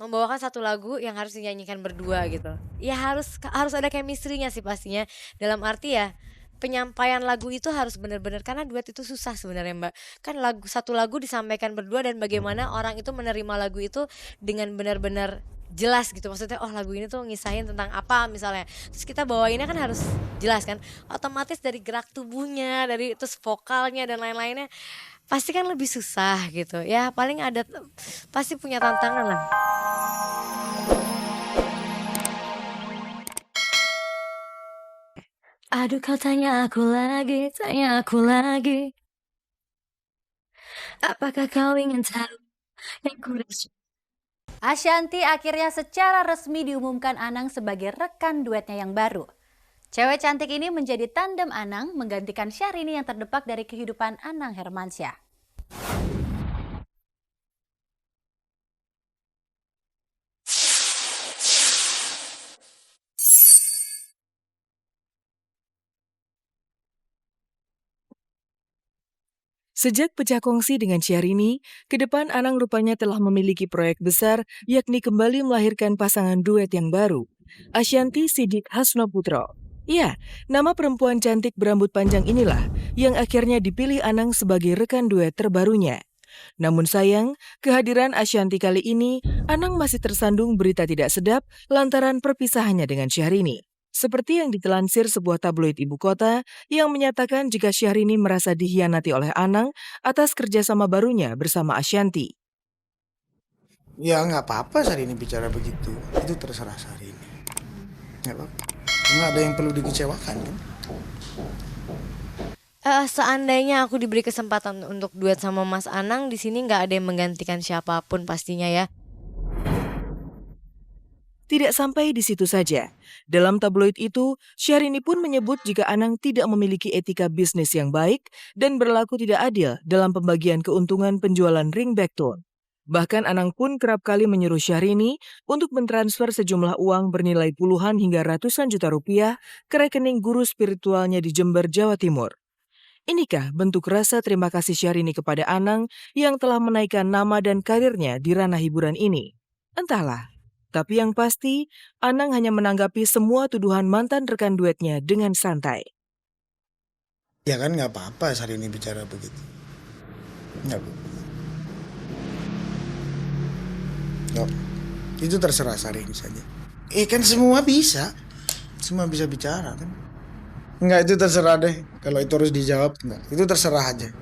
membawakan satu lagu yang harus dinyanyikan berdua gitu. Ya harus ada chemistry-nya sih pastinya. Dalam arti ya, penyampaian lagu itu harus benar-benar karena duet itu susah sebenarnya, Mbak. Kan satu lagu disampaikan berdua dan bagaimana orang itu menerima lagu itu dengan benar-benar jelas gitu. Maksudnya, oh lagu ini tuh ngisahin tentang apa misalnya. Terus kita bawainnya kan harus jelas kan. Otomatis dari gerak tubuhnya, dari terus vokalnya dan lain-lainnya pasti kan lebih susah gitu. Ya paling ada pasti punya tantangan lah. Aduh kau tanya aku lagi. Apakah kau ingin tahu yang ku rasa? Ashanty akhirnya secara resmi diumumkan Anang sebagai rekan duetnya yang baru. Cewek cantik ini menjadi tandem Anang menggantikan Syahrini yang terdepak dari kehidupan Anang Hermansyah. Sejak pecah kongsi dengan Syahrini, ke depan Anang rupanya telah memiliki proyek besar, yakni kembali melahirkan pasangan duet yang baru, Ashanty Siddiq Hasnoputro. Ya, nama perempuan cantik berambut panjang inilah yang akhirnya dipilih Anang sebagai rekan duet terbarunya. Namun sayang, kehadiran Ashanty kali ini, Anang masih tersandung berita tidak sedap lantaran perpisahannya dengan Syahrini. Seperti yang ditelansir sebuah tabloid ibu kota yang menyatakan jika Syahrini merasa dihianati oleh Anang atas kerjasama barunya bersama Ashanty. Ya nggak apa-apa Syahrini bicara begitu. Itu terserah Syahrini. Nggak apa-apa. Nggak ada yang perlu dikecewakan kan? Seandainya aku diberi kesempatan untuk duet sama Mas Anang, di sini nggak ada yang menggantikan siapapun pastinya ya. Tidak sampai di situ saja. Dalam tabloid itu, Syahrini pun menyebut jika Anang tidak memiliki etika bisnis yang baik dan berlaku tidak adil dalam pembagian keuntungan penjualan ringback tone. Bahkan Anang pun kerap kali menyuruh Syahrini untuk mentransfer sejumlah uang bernilai puluhan hingga ratusan juta rupiah ke rekening guru spiritualnya di Jember, Jawa Timur. Inikah bentuk rasa terima kasih Syahrini kepada Anang yang telah menaikkan nama dan karirnya di ranah hiburan ini? Entahlah. Tapi yang pasti, Anang hanya menanggapi semua tuduhan mantan rekan duetnya dengan santai. Ya kan nggak apa-apa Syahrini bicara begitu. Nggak apa-apa. Nggak. Itu terserah Syahrini saja. Kan semua bisa. Semua bisa bicara kan. Enggak, itu terserah deh. Kalau itu harus dijawab, enggak. Itu terserah aja.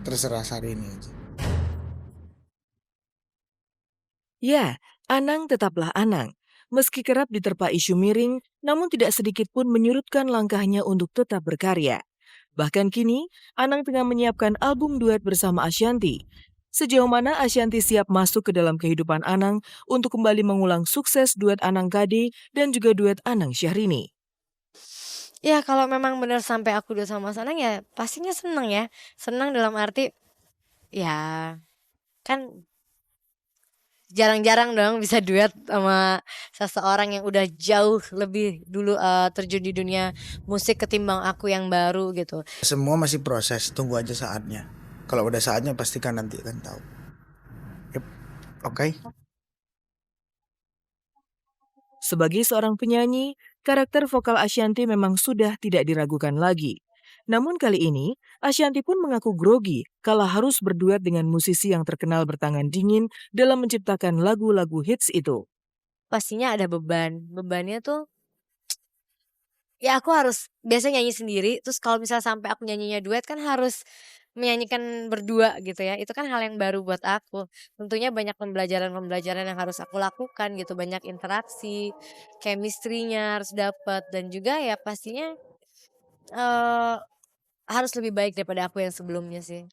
Terserah Syahrini aja. Ya, Anang tetaplah Anang. Meski kerap diterpa isu miring, namun tidak sedikit pun menyurutkan langkahnya untuk tetap berkarya. Bahkan kini, Anang tengah menyiapkan album duet bersama Ashanty. Sejauh mana Ashanty siap masuk ke dalam kehidupan Anang untuk kembali mengulang sukses duet Anang Kade dan juga duet Anang Syahrini. Ya kalau memang benar sampai aku duet sama Mas Anang ya pastinya seneng ya. Senang dalam arti ya kan jarang-jarang dong bisa duet sama seseorang yang udah jauh lebih dulu terjun di dunia musik ketimbang aku yang baru gitu. Semua masih proses, tunggu aja saatnya. Kalau udah saatnya pastikan nanti akan tahu. Yep. Oke. Sebagai seorang penyanyi, karakter vokal Ashanty memang sudah tidak diragukan lagi. Namun kali ini, Ashanty pun mengaku grogi kala harus berduet dengan musisi yang terkenal bertangan dingin dalam menciptakan lagu-lagu hits itu. Pastinya ada beban. Bebannya tuh ya aku harus biasanya nyanyi sendiri, terus kalau misalnya sampai aku nyanyinya duet kan harus menyanyikan berdua gitu ya. Itu kan hal yang baru buat aku. Tentunya banyak pembelajaran-pembelajaran yang harus aku lakukan gitu, banyak interaksi, chemistry-nya harus dapat dan juga ya pastinya eh harus lebih baik daripada aku yang sebelumnya sih.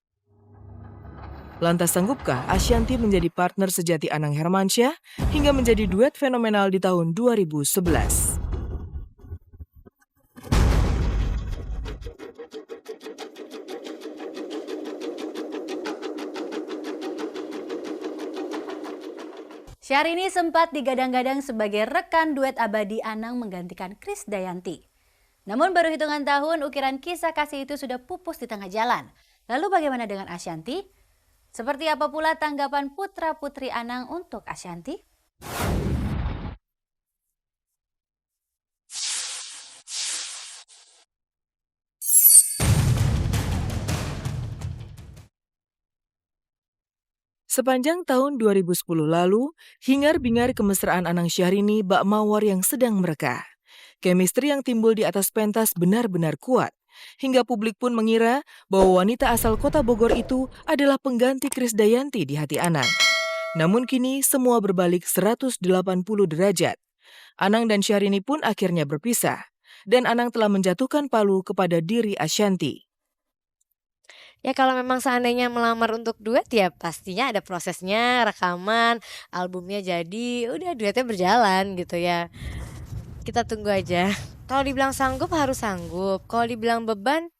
Lantas sanggupkah Ashanty menjadi partner sejati Anang Hermansyah hingga menjadi duet fenomenal di tahun 2011? Syahrini sempat digadang-gadang sebagai rekan duet abadi Anang menggantikan Krisdayanti. Namun baru hitungan tahun ukiran kisah kasih itu sudah pupus di tengah jalan. Lalu bagaimana dengan Ashanty? Seperti apa pula tanggapan putra-putri Anang untuk Ashanty? Sepanjang tahun 2010 lalu, hingar-bingar kemesraan Anang Syahrini bak mawar yang sedang merekah. Chemistry yang timbul di atas pentas benar-benar kuat, hingga publik pun mengira bahwa wanita asal kota Bogor itu adalah pengganti Krisdayanti di hati Anang. Namun kini semua berbalik 180 derajat. Anang dan Syahrini pun akhirnya berpisah, dan Anang telah menjatuhkan palu kepada diri Ashanty. Ya kalau memang seandainya melamar untuk duet ya pastinya ada prosesnya, rekaman, albumnya jadi, udah duetnya berjalan gitu ya. Kita tunggu aja. Kalau dibilang sanggup harus sanggup. Kalau dibilang beban,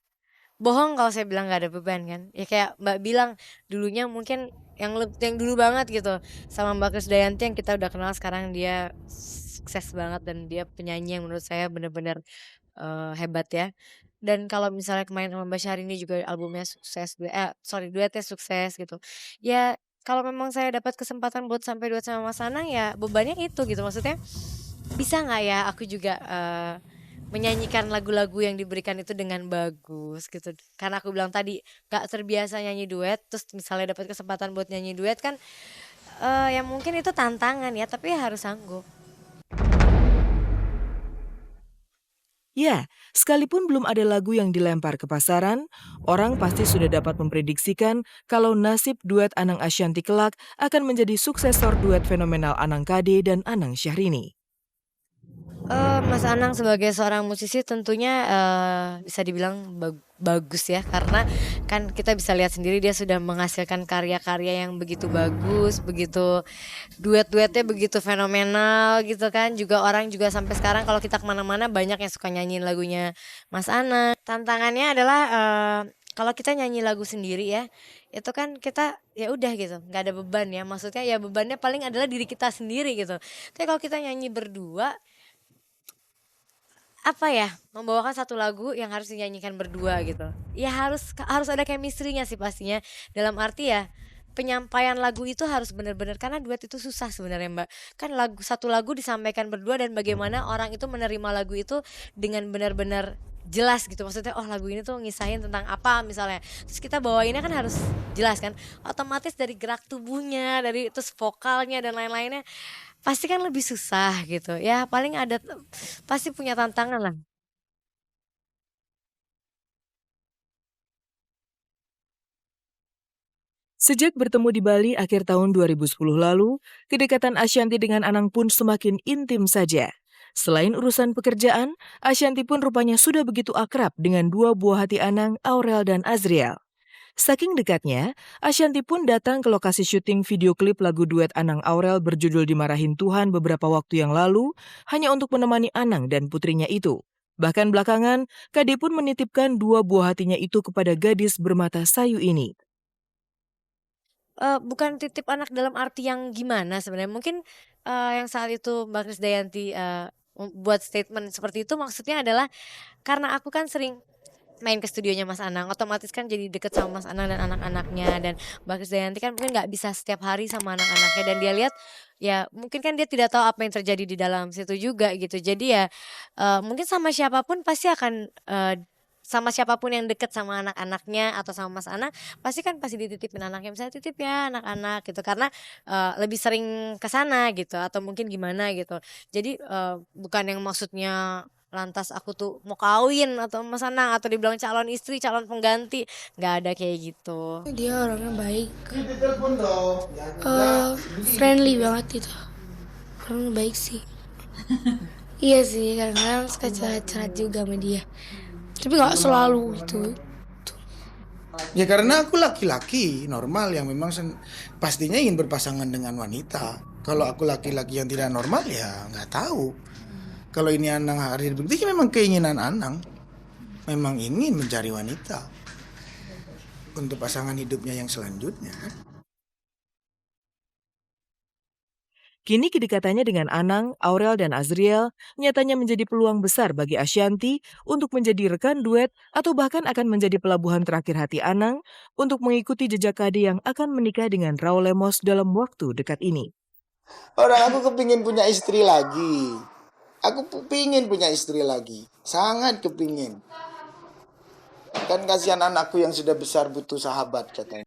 bohong kalau saya bilang nggak ada beban kan. Ya kayak Mbak bilang dulunya mungkin yang dulu banget gitu sama Mbak Krisdayanti yang kita udah kenal sekarang dia sukses banget dan dia penyanyi yang menurut saya bener-bener hebat ya. Dan kalau misalnya kemarin sama Mbak Syahrini juga albumnya sukses, duetnya sukses gitu. Ya kalau memang saya dapat kesempatan buat sampai duet sama Mas Anang ya bebannya itu gitu maksudnya bisa nggak ya aku juga menyanyikan lagu-lagu yang diberikan itu dengan bagus gitu. Karena aku bilang tadi gak terbiasa nyanyi duet, terus misalnya dapat kesempatan buat nyanyi duet kan ya mungkin itu tantangan ya, tapi ya harus sanggup. Ya, sekalipun belum ada lagu yang dilempar ke pasaran, orang pasti sudah dapat memprediksikan kalau nasib duet Anang Ashanty kelak akan menjadi suksesor duet fenomenal Anang Kade dan Anang Syahrini. Mas Anang sebagai seorang musisi tentunya bisa dibilang bagus ya karena kan kita bisa lihat sendiri dia sudah menghasilkan karya-karya yang begitu bagus, begitu duet-duetnya begitu fenomenal gitu kan. Juga orang juga sampai sekarang kalau kita kemana-mana banyak yang suka nyanyiin lagunya Mas Anang. Tantangannya adalah kalau kita nyanyi lagu sendiri ya, itu kan kita ya udah gitu, nggak ada beban ya. Maksudnya ya bebannya paling adalah diri kita sendiri gitu. Tapi kalau kita nyanyi berdua apa ya, membawakan satu lagu yang harus dinyanyikan berdua gitu. Ya harus ada chemistry-nya sih pastinya. Dalam arti ya penyampaian lagu itu harus benar-benar karena duet itu susah sebenarnya Mbak. Kan satu lagu disampaikan berdua dan bagaimana orang itu menerima lagu itu dengan benar-benar jelas gitu. Maksudnya oh lagu ini tuh ngisahin tentang apa misalnya. Terus kita bawainnya kan harus jelas kan. Otomatis dari gerak tubuhnya, dari terus vokalnya dan lain-lainnya pasti kan lebih susah gitu. Ya paling ada pasti punya tantangan lah. Sejak bertemu di Bali akhir tahun 2010 lalu, kedekatan Ashanty dengan Anang pun semakin intim saja. Selain urusan pekerjaan, Ashanty pun rupanya sudah begitu akrab dengan dua buah hati Anang, Aurel dan Azriel. Saking dekatnya, Ashanty pun datang ke lokasi syuting video klip lagu duet Anang Aurel berjudul Dimarahin Tuhan beberapa waktu yang lalu, hanya untuk menemani Anang dan putrinya itu. Bahkan belakangan, Kade pun menitipkan dua buah hatinya itu kepada gadis bermata sayu ini. Bukan titip anak dalam arti yang gimana sebenarnya, mungkin, yang saat itu Mbak Krisdayanti, buat statement seperti itu maksudnya adalah karena aku kan sering main ke studionya Mas Anang, otomatis kan jadi deket sama Mas Anang dan anak-anaknya dan Mbak Krisdayanti kan mungkin nggak bisa setiap hari sama anak-anaknya dan dia lihat, ya mungkin kan dia tidak tahu apa yang terjadi di dalam situ juga gitu. Jadi ya, mungkin sama siapapun pasti akan, sama siapapun yang deket sama anak-anaknya atau sama Mas Anang, pasti dititipin anaknya, misalnya, "Titip ya anak-anak," gitu, karena, lebih sering ke sana gitu atau mungkin gimana gitu. Jadi, bukan yang maksudnya lantas aku tuh mau kawin atau Mas Anang atau dibilang calon istri, calon pengganti, nggak ada kayak gitu. Dia orangnya baik, friendly banget gitu. Orangnya baik sih. Iya sih, kadang-kadang suka curhat-curhat juga sama dia. Tapi nggak selalu gitu. Ya karena aku laki-laki normal yang memang pastinya ingin berpasangan dengan wanita. Kalau aku laki-laki yang tidak normal ya nggak tahu. Kalau ini Anang hari begitu ya memang keinginan Anang. Memang ingin mencari wanita untuk pasangan hidupnya yang selanjutnya. Kini kedekatannya dengan Anang, Aurel, dan Azriel nyatanya menjadi peluang besar bagi Ashanty untuk menjadi rekan duet atau bahkan akan menjadi pelabuhan terakhir hati Anang untuk mengikuti jejak Kade yang akan menikah dengan Raul Lemos dalam waktu dekat ini. Orang aku kepingin punya istri lagi. Aku pingin punya istri lagi. Sangat kepingin. Kan kasihan anakku yang sudah besar butuh sahabat katanya.